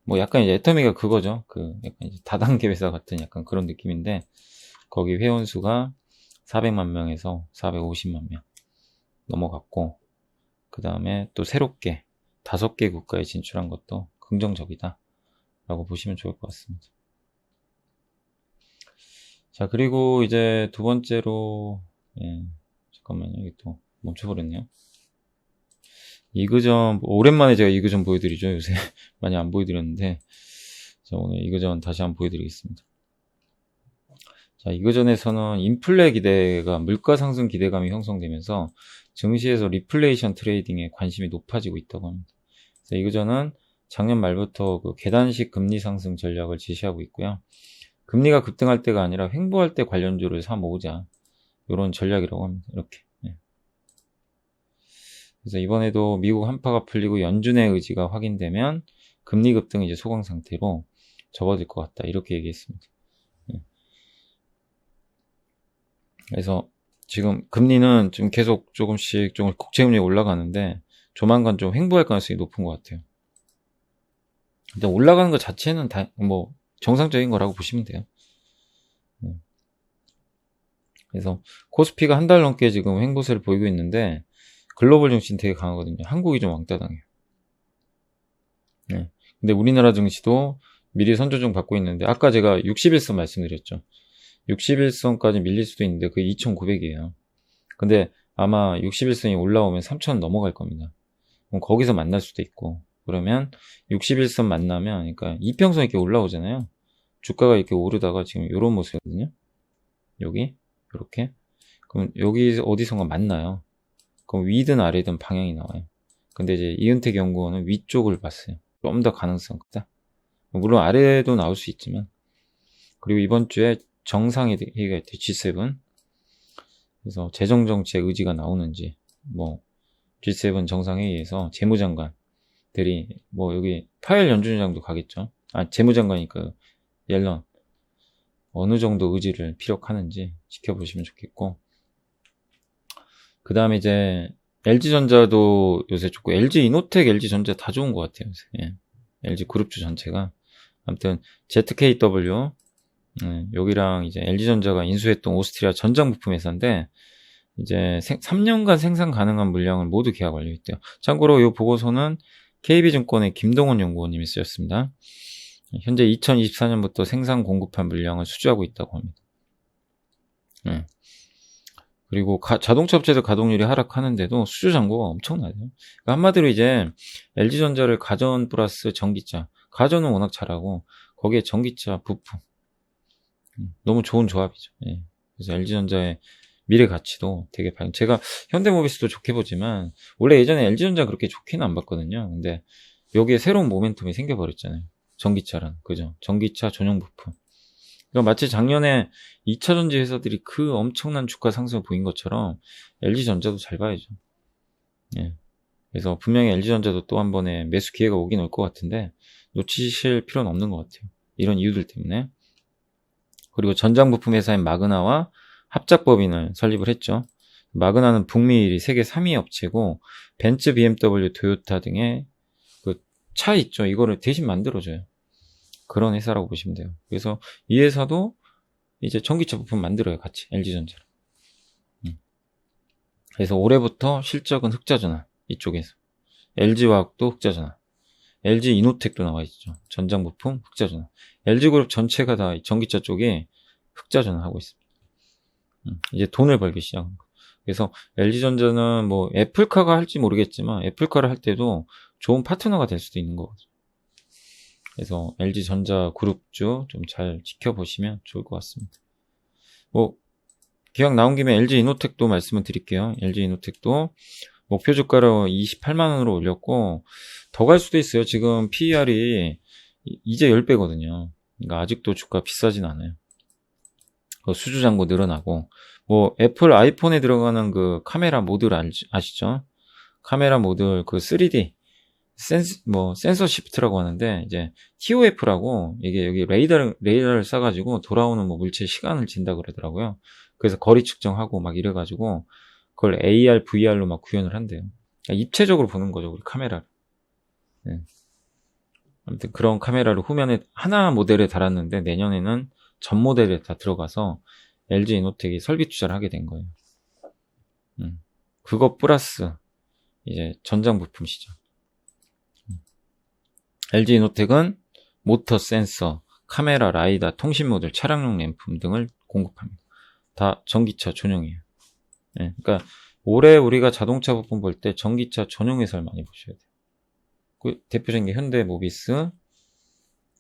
뭐 약간 이제 애터미가 그거죠. 약간 이제 다단계 회사 같은 약간 그런 느낌인데, 거기 회원수가 400만 명에서 450만 명 넘어갔고, 그 다음에 또 새롭게 5개 국가에 진출한 것도 긍정적이다 라고 보시면 좋을 것 같습니다. 자, 그리고 이제 두 번째로, 잠깐만요. 여기 또 멈춰버렸네요. 이그전, 오랜만에 제가 이그전 보여드리죠. 요새 많이 안 보여드렸는데, 자, 오늘 이그전 다시 한번 보여드리겠습니다. 자, 이거전에서는 인플레 기대가 물가 상승 기대감이 형성되면서 증시에서 리플레이션 트레이딩에 관심이 높아지고 있다고 합니다. 그래서 이거전은 작년 말부터 그 계단식 금리 상승 전략을 지시하고 있고요. 금리가 급등할 때가 아니라 횡보할 때 관련주를 사 모으자. 이런 전략이라고 합니다. 이렇게. 예. 그래서 이번에도 미국 한파가 풀리고 연준의 의지가 확인되면 금리 급등이 이제 소강 상태로 접어들 것 같다. 이렇게 얘기했습니다. 예. 그래서 지금 금리는 좀 계속 조금씩 국채금리 올라가는데 조만간 좀 횡보할 가능성이 높은 것 같아요. 근데 올라가는 것 자체는 다 뭐 정상적인 거라고 보시면 돼요. 그래서 코스피가 한 달 넘게 지금 횡보세를 보이고 있는데 글로벌 증시는 되게 강하거든요. 한국이 좀 왕따 당해요. 네. 근데 우리나라 증시도 미리 선조정 받고 있는데 아까 제가 61선 말씀드렸죠. 61선까지 밀릴 수도 있는데 그게 2,900이에요. 근데 아마 61선이 올라오면 3,000 넘어갈 겁니다. 그럼 거기서 만날 수도 있고 그러면 61선 만나면 그러니까 이평선 이렇게 올라오잖아요. 주가가 이렇게 오르다가 지금 이런 모습이거든요. 여기 이렇게 그럼 여기 어디선가 만나요. 그럼 위든 아래든 방향이 나와요. 근데 이제 이은택 연구원은 위쪽을 봤어요. 좀 더 가능성 크다. 물론 아래도 나올 수 있지만 그리고 이번 주에 정상회의가 있대요. G7 그래서 재정정책 의지가 나오는지 뭐 G7 정상회의에서 재무장관들이 뭐 여기 파웰 연준장도 가겠죠. 재무장관이니까 옐런 어느 정도 의지를 피력하는지 지켜보시면 좋겠고 그 다음에 이제 LG전자도 요새 좋고 LG이노텍, LG전자 다 좋은 것 같아요. 요새. 예. LG그룹주 전체가 아무튼 ZKW 여기랑 이제 LG전자가 인수했던 오스트리아 전장부품 회사인데 이제 3년간 생산 가능한 물량을 모두 계약 완료했대요. 참고로 이 보고서는 KB증권의 김동원 연구원님이 쓰셨습니다. 현재 2024년부터 생산 공급한 물량을 수주하고 있다고 합니다. 그리고 자동차 업체들 가동률이 하락하는데도 수주 잔고가 엄청나요. 그러니까 한마디로 이제 LG전자를 가전 플러스 전기차, 가전은 워낙 잘하고 거기에 전기차 부품 너무 좋은 조합이죠. 예. 그래서 LG전자의 미래 가치도 되게 제가 현대모비스도 좋게 보지만 원래 예전에 LG전자 그렇게 좋게는 안 봤거든요. 근데 여기에 새로운 모멘텀이 생겨버렸잖아요. 전기차란 그죠? 전기차 전용 부품. 그러니까 마치 작년에 2차전지 회사들이 그 엄청난 주가 상승을 보인 것처럼 LG전자도 잘 봐야죠. 예. 그래서 분명히 LG전자도 또 한 번에 매수 기회가 오긴 올 것 같은데 놓치실 필요는 없는 것 같아요. 이런 이유들 때문에. 그리고 전장 부품 회사인 마그나와 합작법인을 설립을 했죠. 마그나는 북미 세계 3위 업체고 벤츠, BMW, 토요타 등의 그 차 있죠. 이거를 대신 만들어줘요. 그런 회사라고 보시면 돼요. 그래서 이 회사도 이제 전기차 부품 만들어요. 같이 LG전자로. 그래서 올해부터 실적은 흑자전환 이쪽에서 LG화학도 흑자전환 LG이노텍도 나와 있죠. 전장 부품 흑자전환 LG그룹 전체가 다 전기차 쪽에 흑자전환 하고 있습니다. 이제 돈을 벌기 시작한 거. 그래서 LG전자는 뭐 애플카가 할지 모르겠지만 애플카를 할 때도 좋은 파트너가 될 수도 있는 거거든요. 그래서 LG전자 그룹주 좀 잘 지켜보시면 좋을 것 같습니다. 뭐 기왕 나온 김에 LG이노텍도 말씀을 드릴게요. LG이노텍도 목표 주가로 28만원으로 올렸고 더 갈 수도 있어요. 지금 PER이 이제 10배거든요. 그러니까 아직도 주가 비싸진 않아요. 수주 잔고 늘어나고 뭐 애플 아이폰에 들어가는 그 카메라 모듈 아시죠? 카메라 모듈 그 3D 센서 시프트라고 하는데 이제 TOF라고 이게 여기 레이더를 쏴가지고 돌아오는 뭐 물체 시간을 진다 그러더라고요. 그래서 거리 측정하고 막 이래가지고 그걸 AR, VR로 막 구현을 한대요. 그러니까 입체적으로 보는 거죠, 우리 카메라를. 네. 아무튼 그런 카메라를 후면에 하나 모델에 달았는데 내년에는 전 모델에 다 들어가서 LG이노텍이 설비 투자를 하게 된 거예요. 그거 플러스 이제 전장 부품 시장. LG이노텍은 모터 센서, 카메라, 라이다, 통신 모듈, 차량용 램프 등을 공급합니다. 다 전기차 전용이에요. 네, 그러니까 올해 우리가 자동차 부품 볼 때 전기차 전용 회사를 많이 보셔야 돼요. 그 대표적인 게 현대모비스,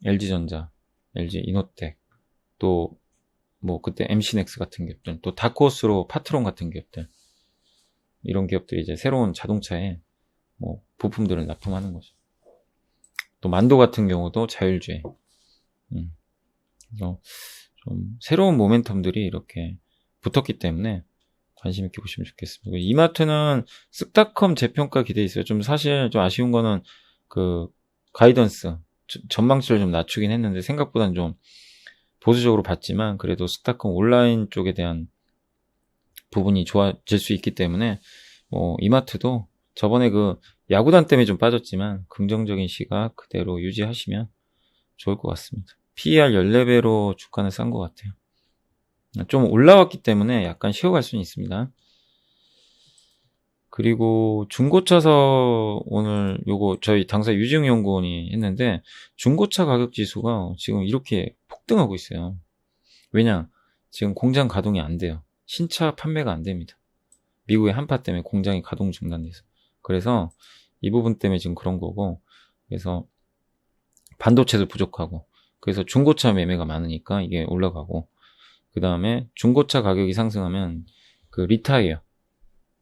LG전자, LG이노텍, 또 뭐 그때 MC넥스 같은 기업들, 또 다크호스로 파트론 같은 기업들, 이런 기업들이 이제 새로운 자동차에 뭐 부품들을 납품하는 거죠. 또 만도 같은 경우도 자율주행. 그래서 좀 새로운 모멘텀들이 이렇게 붙었기 때문에 관심 있게 보시면 좋겠습니다. 이마트는 쓱닷컴 재평가 기대해 있어요. 좀 사실 좀 아쉬운 거는 그 가이던스 전망치를 좀 낮추긴 했는데 생각보다는 좀 보수적으로 봤지만 그래도 쓱닷컴 온라인 쪽에 대한 부분이 좋아질 수 있기 때문에 뭐 이마트도 저번에 그 야구단 때문에 좀 빠졌지만 긍정적인 시각 그대로 유지하시면 좋을 것 같습니다. PER 14배로 주가는 싼 것 같아요. 좀 올라왔기 때문에 약간 쉬어갈 수는 있습니다. 그리고 중고차서 오늘 요거 저희 당사 유지용 연구원이 했는데 중고차 가격 지수가 지금 이렇게 폭등하고 있어요. 왜냐? 지금 공장 가동이 안 돼요. 신차 판매가 안 됩니다. 미국의 한파 때문에 공장이 가동 중단돼서. 그래서 이 부분 때문에 지금 그런 거고, 그래서 반도체도 부족하고, 그래서 중고차 매매가 많으니까 이게 올라가고, 그 다음에 중고차 가격이 상승하면 그 리타이어,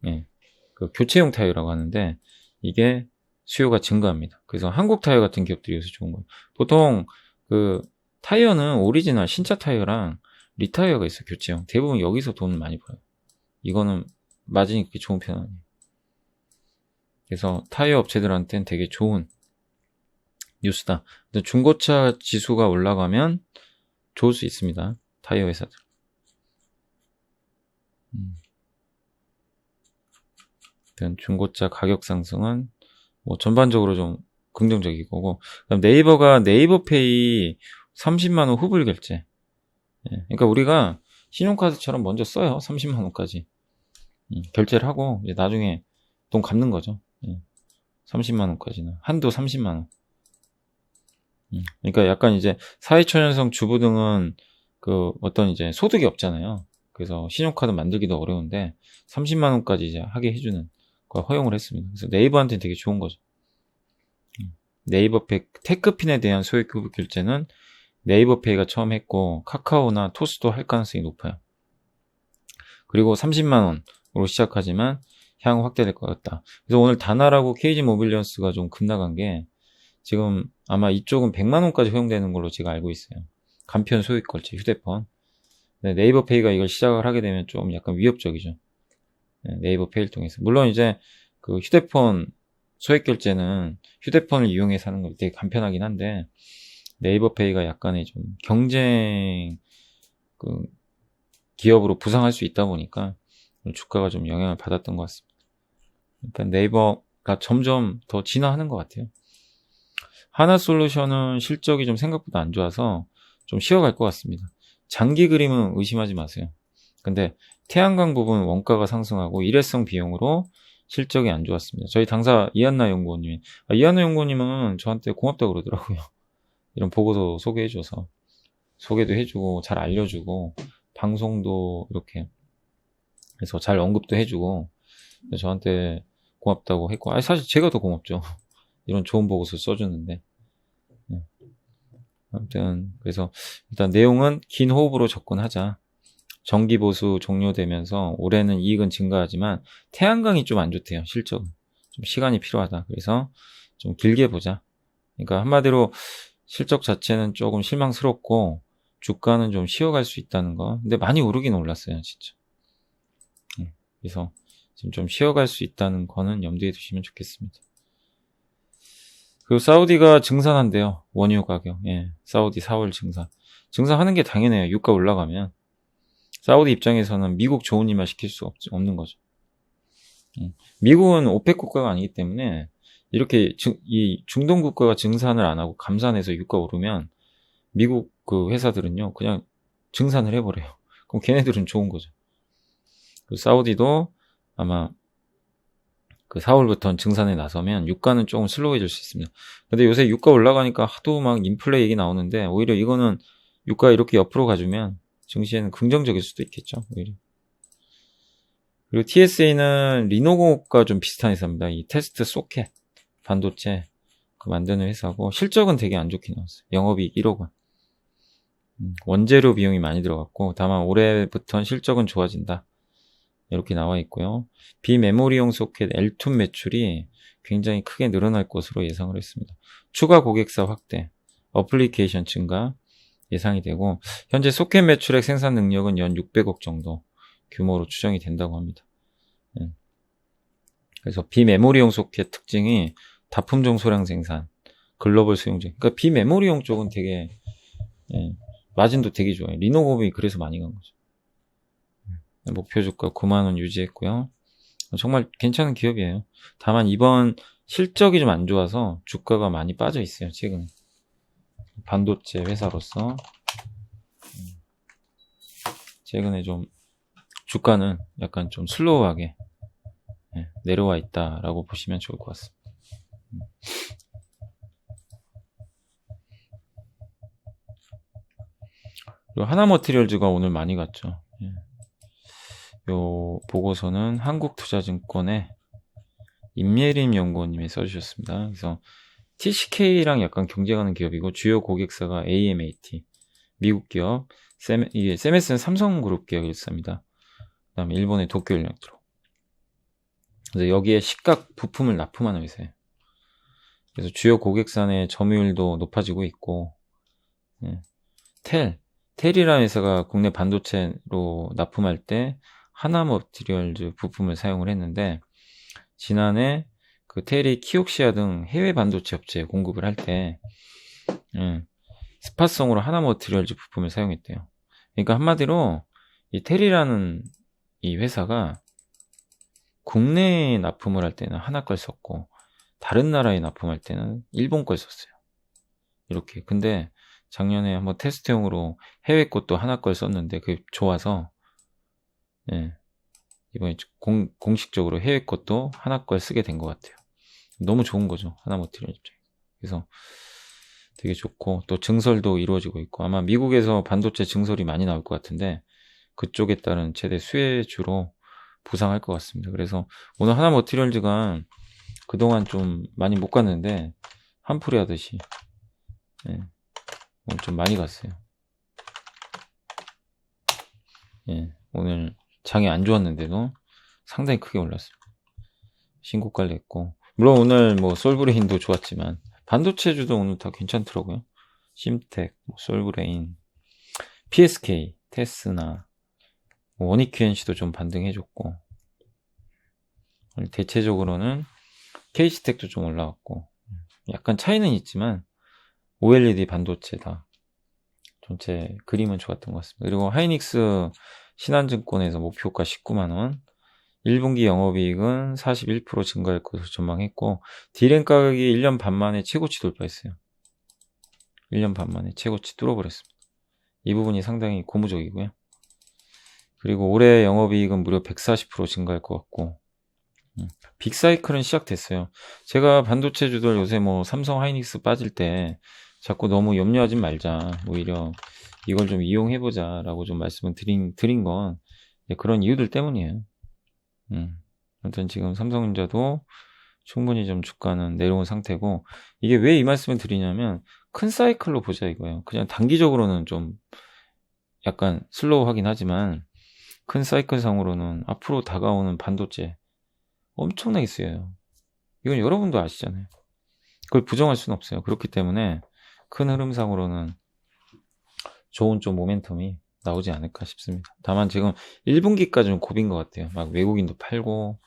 예, 그 교체용 타이어라고 하는데 이게 수요가 증가합니다. 그래서 한국 타이어 같은 기업들이 요새 좋은 거예요. 보통 그 타이어는 오리지널 신차 타이어랑 리타이어가 있어요. 교체용. 대부분 여기서 돈을 많이 벌어요. 이거는 마진이 그렇게 좋은 편은 아니에요. 그래서 타이어 업체들한테는 되게 좋은 뉴스다. 근데 중고차 지수가 올라가면 좋을 수 있습니다. 타이어 회사들. 중고차 가격 상승은 뭐 전반적으로 좀 긍정적인 거고, 그다음 네이버가 네이버페이 30만 원 후불 결제. 예, 그러니까 우리가 신용카드처럼 먼저 써요. 30만 원까지 결제를 하고 이제 나중에 돈 갚는 거죠. 예, 30만 원까지는 한도 30만 원. 그러니까 약간 이제 사회초년생 주부 등은 그 어떤 이제 소득이 없잖아요. 그래서 신용카드 만들기도 어려운데 30만 원까지 이제 하게 해주는 걸 허용을 했습니다. 그래서 네이버한테는 되게 좋은 거죠. 네이버페이 테크핀에 대한 소액 후불 결제는 네이버페이가 처음 했고 카카오나 토스도 할 가능성이 높아요. 그리고 30만 원으로 시작하지만 향후 확대될 것 같다. 그래서 오늘 다나라고 KG 모빌리언스가 좀 급나간 게 지금 아마 이쪽은 100만 원까지 허용되는 걸로 제가 알고 있어요. 간편 소액 결제 휴대폰. 네이버페이가 이걸 시작을 하게 되면 좀 약간 위협적이죠. 네이버페이를 통해서. 물론 이제 그 휴대폰 소액 결제는 휴대폰을 이용해서 하는 거 되게 간편하긴 한데 네이버페이가 약간의 좀 경쟁 그 기업으로 부상할 수 있다 보니까 주가가 좀 영향을 받았던 것 같습니다. 일단 네이버가 점점 더 진화하는 것 같아요. 하나솔루션은 실적이 좀 생각보다 안 좋아서 좀 쉬어갈 것 같습니다. 장기 그림은 의심하지 마세요. 근데 태양광 부분 원가가 상승하고 일회성 비용으로 실적이 안 좋았습니다. 저희 당사 이한나 연구원님이 이한나 연구원님은 저한테 고맙다고 그러더라고요. 이런 보고서 소개해줘서 소개도 해주고 잘 알려주고 방송도 이렇게 해서 잘 언급도 해주고 저한테 고맙다고 했고 사실 제가 더 고맙죠. 이런 좋은 보고서 써주는데 아무튼 그래서 일단 내용은 긴 호흡으로 접근하자. 정기 보수 종료되면서 올해는 이익은 증가하지만 태양광이 좀 안 좋대요. 실적은 좀 시간이 필요하다. 그래서 좀 길게 보자. 그러니까 한마디로 실적 자체는 조금 실망스럽고 주가는 좀 쉬어갈 수 있다는 거. 근데 많이 오르긴 올랐어요, 진짜. 그래서 지금 좀 쉬어갈 수 있다는 거는 염두에 두시면 좋겠습니다. 그리고 사우디가 증산한대요. 원유 가격. 예, 사우디 4월 증산. 증산하는 게 당연해요. 유가 올라가면. 사우디 입장에서는 미국 좋은 일만 시킬 수 없는 거죠. 미국은 오펙 국가가 아니기 때문에 이렇게 이 중동 국가가 증산을 안 하고 감산해서 유가 오르면 미국 그 회사들은요 그냥 증산을 해버려요. 그럼 걔네들은 좋은 거죠. 그리고 사우디도 아마 그 4월부터는 증산에 나서면 유가는 조금 슬로우해질 수 있습니다. 근데 요새 유가 올라가니까 하도 막 인플레 얘기 나오는데 오히려 이거는 유가 이렇게 옆으로 가주면 증시에는 긍정적일 수도 있겠죠. 오히려. 그리고 TSA는 리노공업과 좀 비슷한 회사입니다. 이 테스트 소켓 반도체 그 만드는 회사고 실적은 되게 안 좋게 나왔어요. 영업이익 1억 원. 원재료 비용이 많이 들어갔고 다만 올해부터는 실적은 좋아진다. 이렇게 나와 있고요. 비메모리용 소켓 L2 매출이 굉장히 크게 늘어날 것으로 예상을 했습니다. 추가 고객사 확대, 어플리케이션 증가 예상이 되고 현재 소켓 매출액 생산 능력은 연 600억 정도 규모로 추정이 된다고 합니다. 그래서 비메모리용 소켓 특징이 다품종 소량 생산, 글로벌 수용제. 그러니까 비메모리용 쪽은 되게 마진도 되게 좋아요. 리노곱이 그래서 많이 간 거죠. 목표 주가 9만원 유지했고요. 정말 괜찮은 기업이에요. 다만 이번 실적이 좀 안 좋아서 주가가 많이 빠져 있어요. 최근에 반도체 회사로서 최근에 좀 주가는 약간 좀 슬로우하게 내려와 있다라고 보시면 좋을 것 같습니다. 그리고 하나머티리얼즈가 오늘 많이 갔죠. 요 보고서는 한국투자증권의 임예림 연구원님이 써주셨습니다. 그래서 TCK랑 약간 경쟁하는 기업이고 주요 고객사가 AMAT, 미국 기업, 이게 세메스는 삼성그룹 계열 일사입니다. 그 다음에 일본의 도쿄일렉트로. 그래서 여기에 식각 부품을 납품하는 회사예요. 그래서 주요 고객사 내 점유율도 높아지고 있고, 텔이라는 회사가 국내 반도체로 납품할 때 하나머티리얼즈 부품을 사용을 했는데, 지난해 그 텔이 키옥시아 등 해외 반도체 업체에 공급을 할 때 스팟성으로 하나머티리얼즈 부품을 사용했대요. 그러니까 한마디로 이 텔이라는 이 회사가 국내에 납품을 할 때는 하나 걸 썼고 다른 나라에 납품할 때는 일본 걸 썼어요. 이렇게. 근데 작년에 한번 테스트용으로 해외 것도 하나 걸 썼는데 그게 좋아서 이번에 공식적으로 해외 것도 하나 걸 쓰게 된 것 같아요. 너무 좋은 거죠. 하나머티리얼 입장에서. 그래서 되게 좋고 또 증설도 이루어지고 있고 아마 미국에서 반도체 증설이 많이 나올 것 같은데 그쪽에 따른 최대 수혜주로 부상할 것 같습니다. 그래서 오늘 하나머티리얼즈가 그동안 좀 많이 못 갔는데 한풀이 하듯이 오늘 좀 많이 갔어요. 오늘 장이 안 좋았는데도 상당히 크게 올랐어요. 신고가를 냈고 물론 오늘 뭐 솔브레인도 좋았지만 반도체주도 오늘 다 괜찮더라고요. 심텍, 솔브레인, PSK, 테스나, 원익 QNC도 좀 반등해줬고 대체적으로는 KC텍도 좀 올라왔고 약간 차이는 있지만 OLED 반도체다. 전체 그림은 좋았던 것 같습니다. 그리고 하이닉스 신한증권에서 목표가 19만원, 1분기 영업이익은 41% 증가할 것으로 전망했고 디램 가격이 1년 반 만에 최고치 돌파했어요. 1년 반 만에 최고치 뚫어버렸습니다. 이 부분이 상당히 고무적이고요. 그리고 올해 영업이익은 무려 140% 증가할 것 같고 빅사이클은 시작됐어요. 제가 반도체주들 요새 뭐 삼성 하이닉스 빠질 때 자꾸 너무 염려하지 말자. 오히려 이걸 좀 이용해보자 라고 좀 말씀을 드린 건 그런 이유들 때문이에요. 아무튼 지금 삼성전자도 충분히 좀 주가는 내려온 상태고 이게 왜 이 말씀을 드리냐면 큰 사이클로 보자 이거예요. 그냥 단기적으로는 좀 약간 슬로우하긴 하지만 큰 사이클 상으로는 앞으로 다가오는 반도체 엄청나게 쓰여요. 이건 여러분도 아시잖아요. 그걸 부정할 수는 없어요. 그렇기 때문에 큰 흐름상으로는 좋은 좀 모멘텀이 나오지 않을까 싶습니다. 다만 지금 1분기까지는 고비인 것 같아요. 막 외국인도 팔고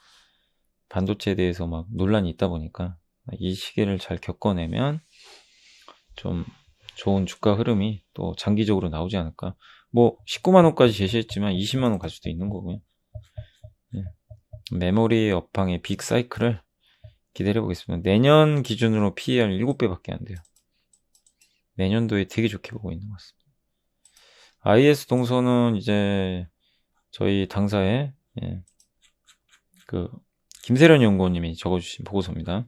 반도체에 대해서 막 논란이 있다 보니까 이 시기를 잘 겪어내면 좀 좋은 주가 흐름이 또 장기적으로 나오지 않을까. 뭐 19만원까지 제시했지만 20만원 갈 수도 있는 거고요. 메모리 업황의 빅 사이클을 기다려 보겠습니다. 내년 기준으로 PER 7배밖에 안 돼요. 내년도에 되게 좋게 보고 있는 것 같습니다. IS 동서는 이제 저희 당사에 그 김세련 연구원님이 적어주신 보고서입니다.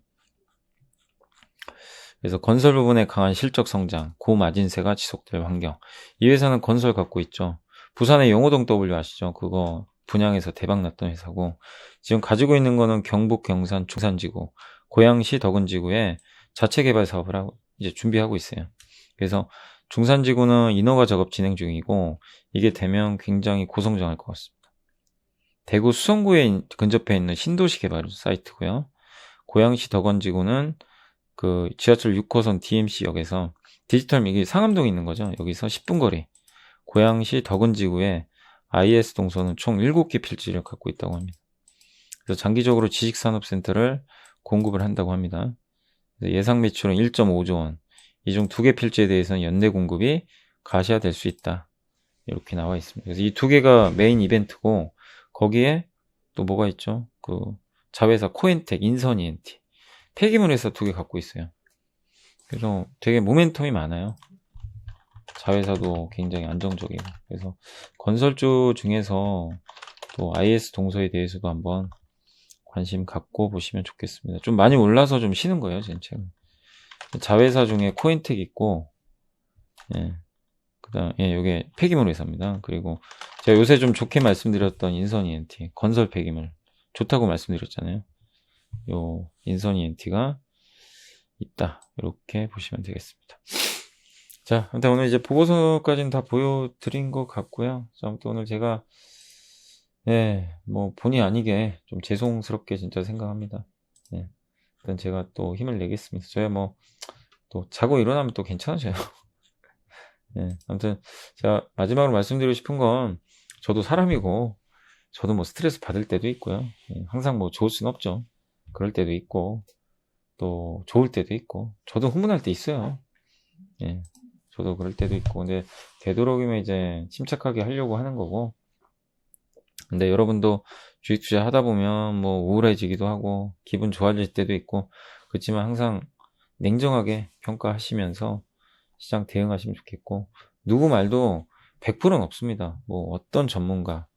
그래서 건설 부분에 강한 실적 성장, 고마진세가 지속될 환경. 이 회사는 건설 갖고 있죠. 부산의 영호동 W 아시죠? 그거 분양해서 대박 났던 회사고 지금 가지고 있는 거는 경북 경산 중산지구, 고양시 덕은지구에 자체 개발 사업을 하고 이제 준비하고 있어요. 그래서 중산지구는 인허가 작업 진행 중이고 이게 되면 굉장히 고성장할 것 같습니다. 대구 수성구에 근접해 있는 신도시 개발 사이트고요. 고양시 덕원지구는 그 지하철 6호선 DMC역에서 디지털 이게 상암동에 있는 거죠. 여기서 10분 거리. 고양시 덕원지구에 IS 동선은 총 7개 필지를 갖고 있다고 합니다. 그래서 장기적으로 지식산업센터를 공급을 한다고 합니다. 예상 매출은 1.5조 원. 이 중 2개 필지에 대해서는 연내 공급이 가시화될 수 있다. 이렇게 나와 있습니다. 그래서 이 2개가 메인 이벤트고 거기에 또 뭐가 있죠? 그 자회사 코엔텍, 인선 ENT 폐기물 회사 2개 갖고 있어요. 그래서 되게 모멘텀이 많아요. 자회사도 굉장히 안정적이고. 그래서 건설주 중에서 또 IS 동서에 대해서도 한번 관심 갖고 보시면 좋겠습니다. 좀 많이 올라서 좀 쉬는 거예요, 전체는. 자회사 중에 코인텍 있고, 예. 그다음, 예, 요게 폐기물 회사입니다. 그리고 제가 요새 좀 좋게 말씀드렸던 인선 ENT, 건설 폐기물. 좋다고 말씀드렸잖아요. 요 인선 ENT가 있다. 이렇게 보시면 되겠습니다. 자, 아무튼 오늘 이제 보고서까지는 다 보여드린 것 같고요. 자, 아무튼 오늘 제가 예, 뭐 본의 아니게 좀 죄송스럽게 진짜 생각합니다. 예, 일단 제가 또 힘을 내겠습니다. 저야 뭐 또 자고 일어나면 또 괜찮아져요. 예, 아무튼 제가 마지막으로 말씀드리고 싶은 건 저도 사람이고 저도 뭐 스트레스 받을 때도 있고요. 예, 항상 뭐 좋을 순 없죠. 그럴 때도 있고 또 좋을 때도 있고 저도 흥분할 때 있어요. 예, 저도 그럴 때도 있고 근데 되도록이면 이제 침착하게 하려고 하는 거고 근데 여러분도 주식 투자 하다 보면 뭐 우울해지기도 하고 기분 좋아질 때도 있고 그렇지만 항상 냉정하게 평가하시면서 시장 대응하시면 좋겠고 누구 말도 100%는 없습니다. 뭐 어떤 전문가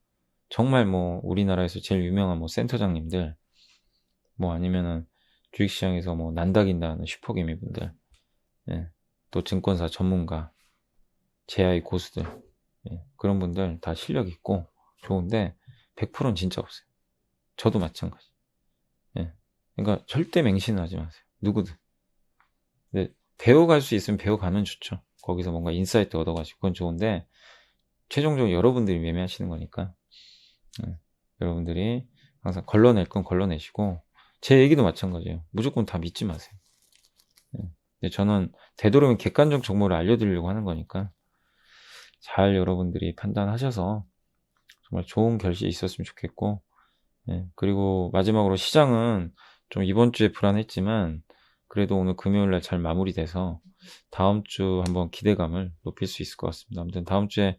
정말 뭐 우리나라에서 제일 유명한 뭐 센터장님들 뭐 아니면은 주식시장에서 뭐 난다긴다는 슈퍼개미분들 예, 또 증권사 전문가 제아의 고수들 예, 그런 분들 다 실력 있고 좋은데 100%는 진짜 없어요. 저도 마찬가지. 예. 그러니까 절대 맹신을 하지 마세요. 누구든. 근데 배워갈 수 있으면 배워가면 좋죠. 거기서 뭔가 인사이트 얻어가지고 그건 좋은데 최종적으로 여러분들이 매매하시는 거니까 예. 여러분들이 항상 걸러낼 건 걸러내시고 제 얘기도 마찬가지예요. 무조건 다 믿지 마세요. 예. 근데 저는 되도록이면 객관적 정보를 알려드리려고 하는 거니까 잘 여러분들이 판단하셔서 정말 좋은 결실이 있었으면 좋겠고 예, 그리고 마지막으로 시장은 좀 이번 주에 불안했지만 그래도 오늘 금요일날 잘 마무리돼서 다음 주 한번 기대감을 높일 수 있을 것 같습니다. 아무튼 다음 주에는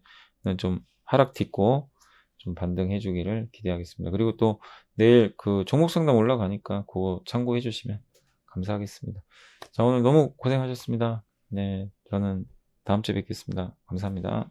좀 하락 딛고 좀 반등해 주기를 기대하겠습니다. 그리고 또 내일 그 종목 상담 올라가니까 그거 참고해 주시면 감사하겠습니다. 자, 오늘 너무 고생하셨습니다. 네, 저는 다음 주에 뵙겠습니다. 감사합니다.